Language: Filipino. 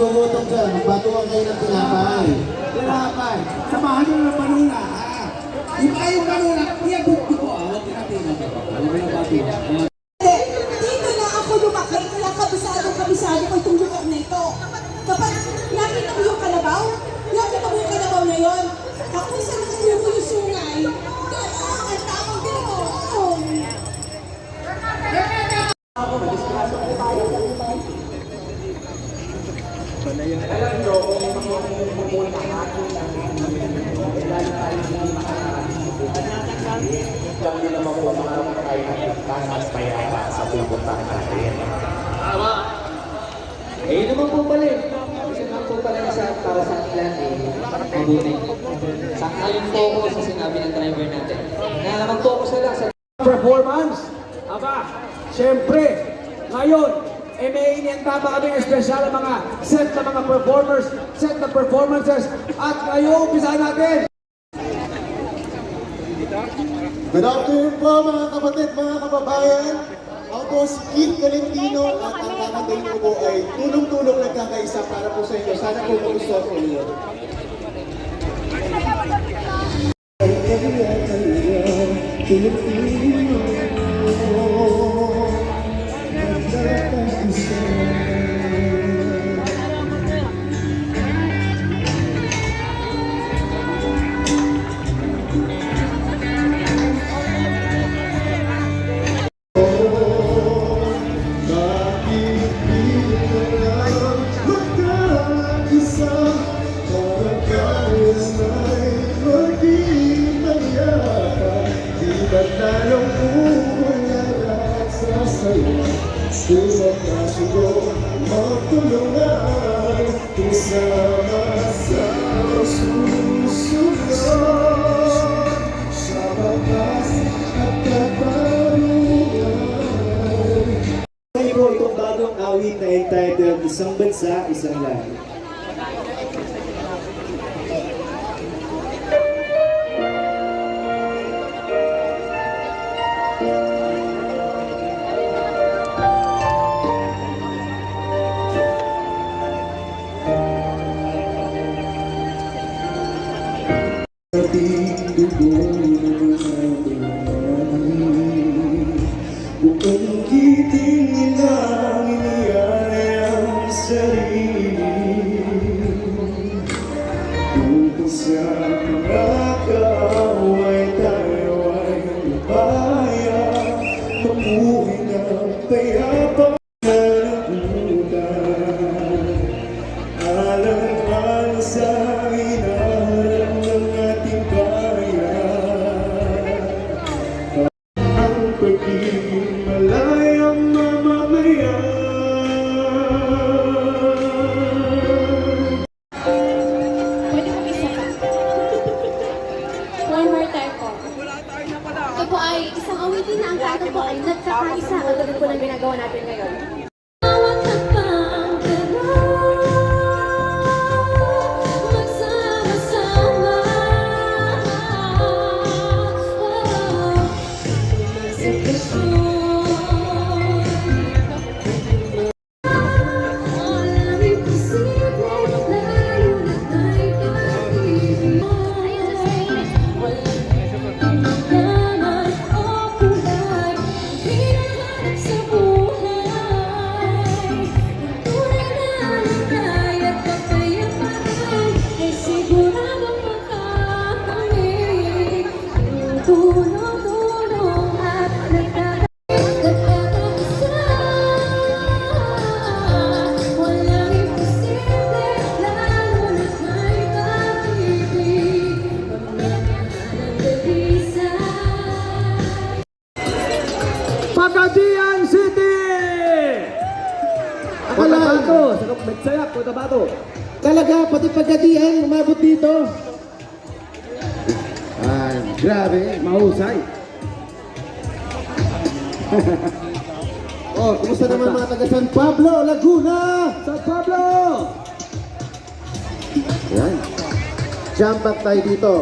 nagugutom dyan, magbatuan kayo ng tinapay. Tinapay. Samahan nyo ng panuna. Yung kayong panuna, kuya, gusto ko. Huwag tinatingnan ko. Huwag mo na batuan. Dito na ako lumaki, kaya kabisado ko itong lugar na ito. Kapag nakita mo yung kalabaw, na yun. Kapag sa nakatuko yung sungay, doon ang tamang ginagawa. Hindi naman po mga kayo tanas payapa sa pupuntahan natin. Tama. Eh, naman po pala eh. Kasi naman po pala sa para sa ilan eh, mabuti. Sang-ayon po ako sa sinabi ng driver natin. Na naman po ako lang sa Performance. Aba, siyempre, ngayon, may inianda pa kami espesyal ang mga set na mga performers, set na performances, at ngayon, umpisa natin. Good afternoon po mga kapatid, mga kababayan. Ako po si Keith Valentino at ang kakatayin ko po ay tulong-tulong nagkakaisa para po sa inyo. Sana po magustuhan po ninyo. Susunod na siguro magtulungan kasama sa susunod sa batas at katarungan. Ngayon po itong bagong awit na entitled Isang Bansa, Isang Lahi. Ating dugo ng buong kiting nilang iniyay ang sarili upang sa pangakaw ay tayo ay lubaya mamuhay ng payapa na nabutan alang-alang sa inaharap ng ating bayan ang pagiging malayang mamamayan. Pwede mo isa pa. One more time po. Ito po ay isang awitin na ang tato po ay nagkakaisa. Katulad po ng ginagawa natin ngayon. Pagadian City! Cotabato! Sa Magsayak, Cotabato. Talaga, pati Pagadian, umabot dito. Ay, grabe, mahusay. Oh, kumusta naman mga taga San Pablo, Laguna? San Pablo! Yan. Jump back tayo dito.